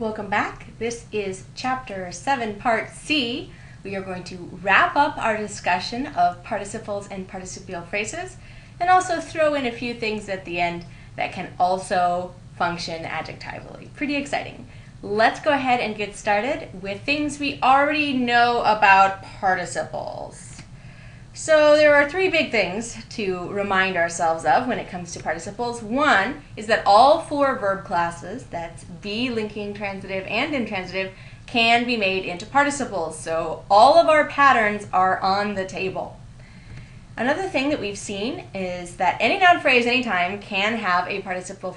Welcome back. This is Chapter 7, Part C. We are going to wrap up our discussion of participles and participial phrases and also throw in a few things at the end that can also function adjectively. Pretty exciting. Let's go ahead and get started with things we already know about participles. So there are three big things to remind ourselves of when it comes to participles. One is that all four verb classes, that's be, linking, transitive, and intransitive, can be made into participles. So all of our patterns are on the table. Another thing that we've seen is that any noun phrase anytime can have a participial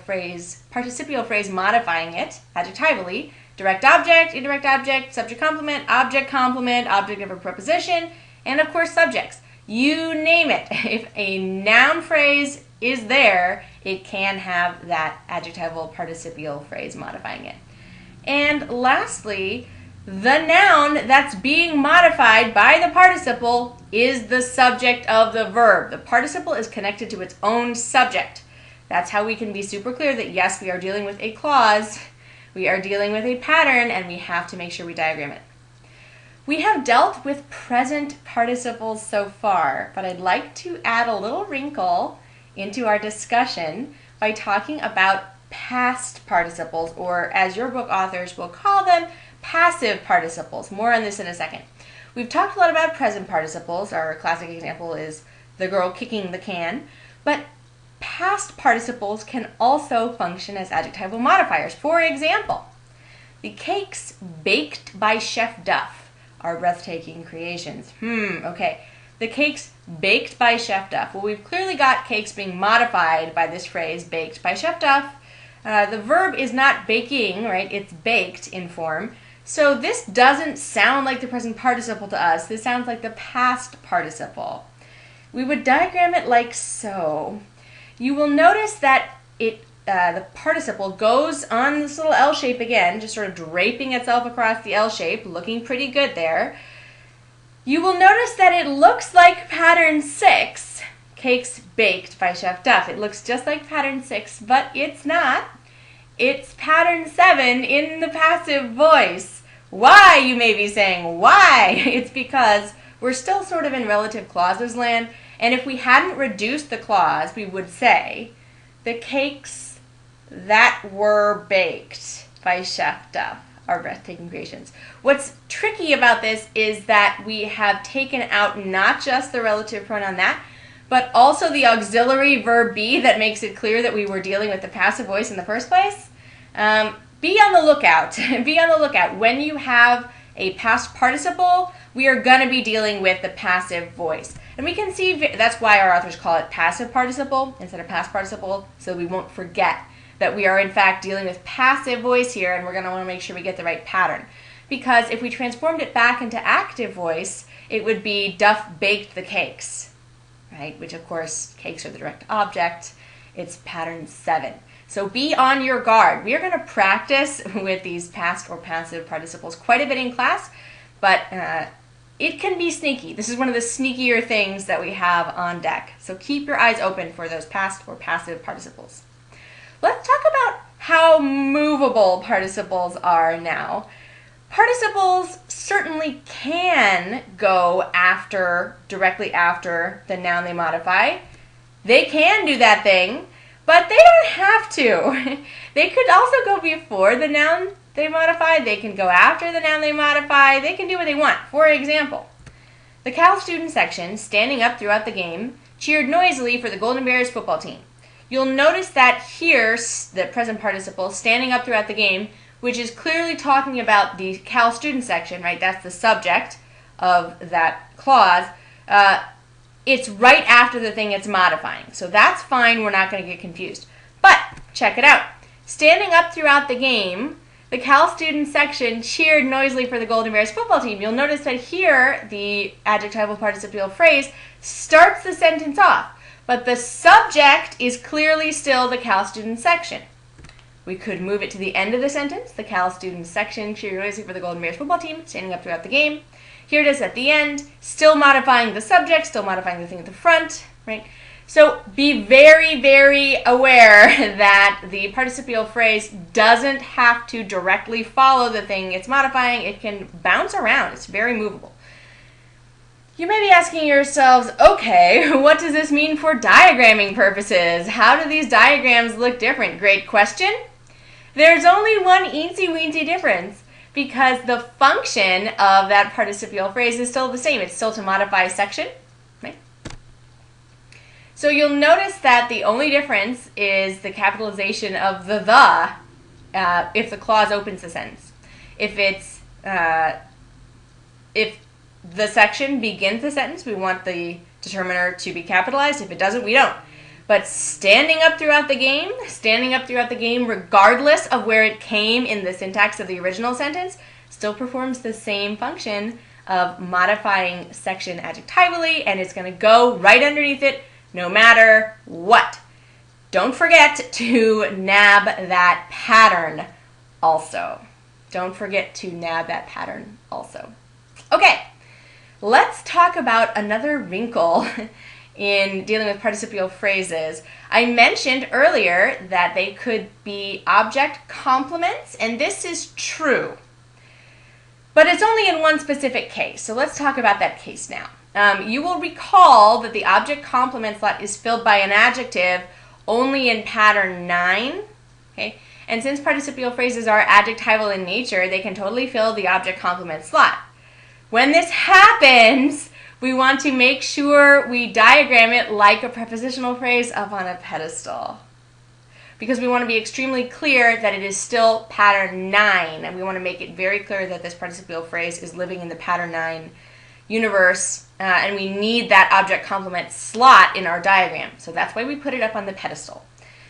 phrase modifying it adjectively. Direct object, indirect object, subject complement, object of a preposition, and of course subjects. You name it. If a noun phrase is there, it can have that adjectival participial phrase modifying it. And lastly, the noun that's being modified by the participle is the subject of the verb. The participle is connected to its own subject. That's how we can be super clear that yes, we are dealing with a clause, we are dealing with a pattern, and we have to make sure we diagram it. We have dealt with present participles so far, but I'd like to add a little wrinkle into our discussion by talking about past participles, or as your book authors will call them, passive participles. More on this in a second. We've talked a lot about present participles. Our classic example is the girl kicking the can, but past participles can also function as adjectival modifiers. For example, the cakes baked by Chef Duff are breathtaking creations. Okay. The cakes baked by Chef Duff. Well, we've clearly got cakes being modified by this phrase, baked by Chef Duff. The verb is not baking, right? It's baked in form. So this doesn't sound like the present participle to us. This sounds like the past participle. We would diagram it like so. You will notice that the participle goes on this little L shape again, just sort of draping itself across the L shape, looking pretty good there. You will notice that it looks like pattern 6, cakes baked by Chef Duff. It looks just like pattern 6, but it's not. It's pattern 7 in the passive voice. Why, you may be saying, why? It's because we're still sort of in relative clauses land, and if we hadn't reduced the clause, we would say, the cakes that were baked by Chef Duff are breathtaking creations. What's tricky about this is that we have taken out not just the relative pronoun that, but also the auxiliary verb be that makes it clear that we were dealing with the passive voice in the first place. Be on the lookout. Be on the lookout. When you have a past participle, we are going to be dealing with the passive voice. And we can see that's why our authors call it passive participle instead of past participle, so we won't forget that we are in fact dealing with passive voice here, and we're going to want to make sure we get the right pattern. Because if we transformed it back into active voice, it would be Duff baked the cakes, right? Which of course, cakes are the direct object. It's pattern 7. So be on your guard. We are going to practice with these past or passive participles quite a bit in class, but it can be sneaky. This is one of the sneakier things that we have on deck. So keep your eyes open for those past or passive participles. Let's talk about how movable participles are now. Participles certainly can go directly after the noun they modify. They can do that thing, but they don't have to. They could also go before the noun they modify. They can go after the noun they modify. They can do what they want. For example, the Cal student section, standing up throughout the game, cheered noisily for the Golden Bears football team. You'll notice that here, the present participle, standing up throughout the game, which is clearly talking about the Cal student section, right? That's the subject of that clause. It's right after the thing it's modifying. So that's fine. We're not going to get confused. But check it out. Standing up throughout the game, the Cal student section cheered noisily for the Golden Bears football team. You'll notice that here, the adjectival participial phrase starts the sentence off. But the subject is clearly still the Cal student section. We could move it to the end of the sentence. The Cal student section cheered noisily for the Golden Bears football team, standing up throughout the game. Here it is at the end, still modifying the subject, still modifying the thing at the front, right? So be very, very aware that the participial phrase doesn't have to directly follow the thing it's modifying. It can bounce around. It's very movable. You may be asking yourselves, okay, what does this mean for diagramming purposes? How do these diagrams look different? Great question. There's only one eensy-weensy difference, because the function of that participial phrase is still the same. It's still to modify a section, right? So you'll notice that the only difference is the capitalization of the if the clause opens the sentence. If the section begins the sentence, we want the determiner to be capitalized. If it doesn't, we don't. But standing up throughout the game, regardless of where it came in the syntax of the original sentence, still performs the same function of modifying section adjectively, and it's going to go right underneath it no matter what. Don't forget to nab that pattern also. Okay. Let's talk about another wrinkle in dealing with participial phrases. I mentioned earlier that they could be object complements, and this is true. But it's only in one specific case, so let's talk about that case now. You will recall that the object complement slot is filled by an adjective only in pattern 9. Okay? And since participial phrases are adjectival in nature, they can totally fill the object complement slot. When this happens, we want to make sure we diagram it like a prepositional phrase up on a pedestal, because we want to be extremely clear that it is still pattern 9, and we want to make it very clear that this participial phrase is living in the pattern 9 universe, and we need that object complement slot in our diagram. So that's why we put it up on the pedestal.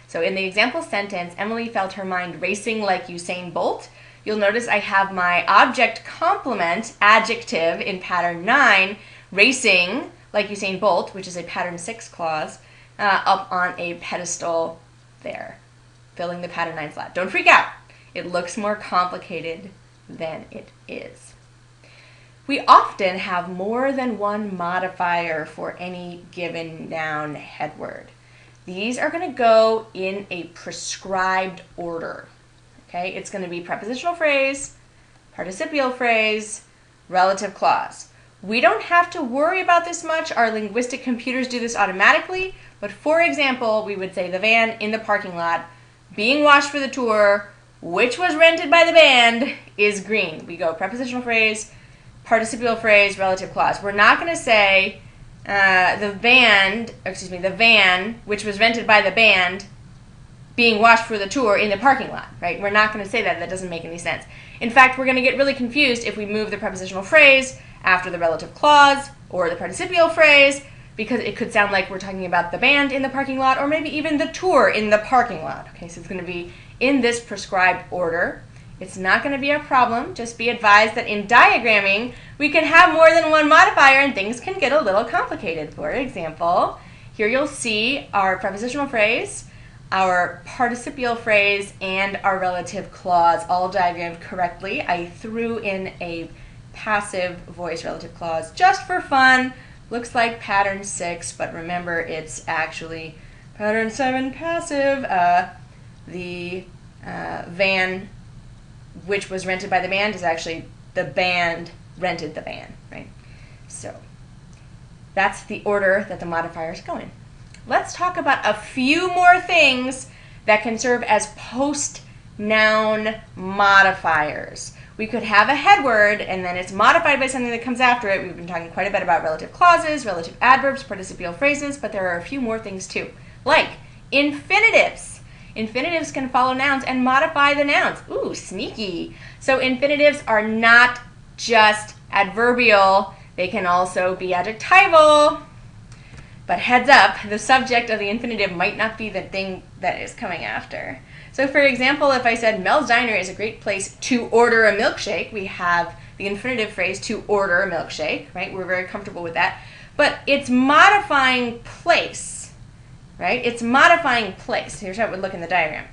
So in the example sentence, Emily felt her mind racing like Usain Bolt, you'll notice I have my object complement adjective in pattern 9, racing like Usain Bolt, which is a pattern 6 clause, up on a pedestal there, filling the pattern 9 slot. Don't freak out. It looks more complicated than it is. We often have more than one modifier for any given noun head word. These are going to go in a prescribed order. Okay, it's going to be prepositional phrase, participial phrase, relative clause. We don't have to worry about this much. Our linguistic computers do this automatically. But for example, we would say the van in the parking lot, being washed for the tour, which was rented by the band, is green. We go prepositional phrase, participial phrase, relative clause. We're not going to say the van, which was rented by the band, being washed for the tour in the parking lot, right? We're not going to say that. That doesn't make any sense. In fact, we're going to get really confused if we move the prepositional phrase after the relative clause or the participial phrase, because it could sound like we're talking about the band in the parking lot or maybe even the tour in the parking lot. Okay, so it's going to be in this prescribed order. It's not going to be a problem. Just be advised that in diagramming, we can have more than one modifier and things can get a little complicated. For example, here you'll see our prepositional phrase, our participial phrase, and our relative clause all diagrammed correctly. I threw in a passive voice relative clause just for fun. Looks like pattern 6, but remember it's actually pattern 7 passive. The van which was rented by the band is actually the band rented the van, right? So that's the order that the modifiers go in. Let's talk about a few more things that can serve as post-noun modifiers. We could have a head word and then it's modified by something that comes after it. We've been talking quite a bit about relative clauses, relative adverbs, participial phrases, but there are a few more things too, like infinitives. Infinitives can follow nouns and modify the nouns. Ooh, sneaky. So infinitives are not just adverbial, they can also be adjectival. But heads up, the subject of the infinitive might not be the thing that is coming after. So for example, if I said Mel's Diner is a great place to order a milkshake, we have the infinitive phrase to order a milkshake, right? We're very comfortable with that. But it's modifying place, right? It's modifying place. Here's how it would look in the diagram.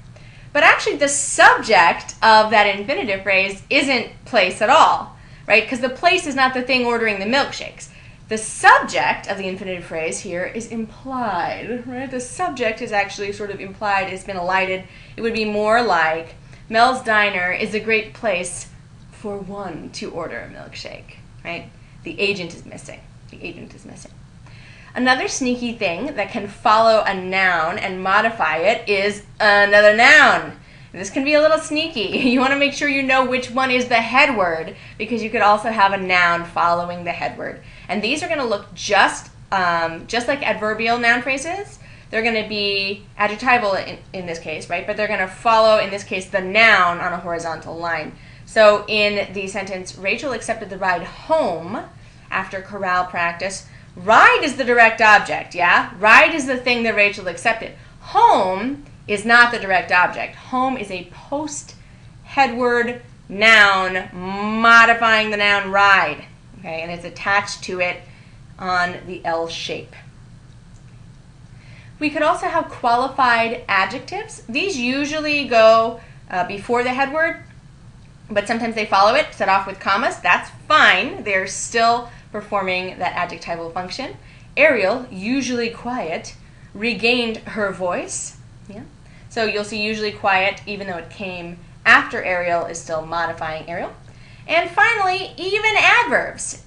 But actually the subject of that infinitive phrase isn't place at all, right? Because the place is not the thing ordering the milkshakes. The subject of the infinitive phrase here is implied, right? The subject is actually sort of implied, it's been elided. It would be more like, Mel's Diner is a great place for one to order a milkshake, right? The agent is missing. The agent is missing. Another sneaky thing that can follow a noun and modify it is another noun. This can be a little sneaky. You want to make sure you know which one is the head word, because you could also have a noun following the head word. And these are going to look just like adverbial noun phrases. They're going to be adjectival in this case, right? But they're going to follow, in this case, the noun on a horizontal line. So in the sentence, Rachel accepted the ride home after chorale practice. Ride is the direct object, yeah? Ride is the thing that Rachel accepted. Home is not the direct object. Home is a post-headword noun modifying the noun ride, okay? And it's attached to it on the L shape. We could also have qualified adjectives. These usually go before the head word, but sometimes they follow it, set off with commas. That's fine. They're still performing that adjectival function. Ariel, usually quiet, regained her voice. Yeah. So you'll see usually quiet, even though it came after Ariel, is still modifying Ariel. And finally, even adverbs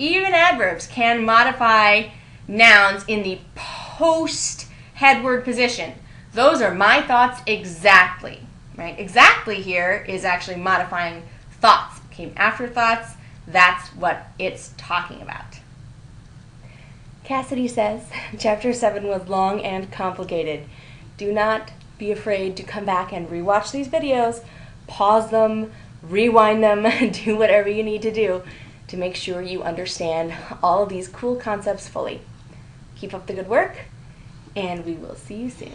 can modify nouns in the post-head word position. Those are my thoughts exactly, right? Exactly here is actually modifying thoughts. Came after thoughts. That's what it's talking about. Cassidy says, Chapter 7 was long and complicated. Do not be afraid to come back and rewatch these videos, pause them, rewind them, do whatever you need to do to make sure you understand all of these cool concepts fully. Keep up the good work, and we will see you soon.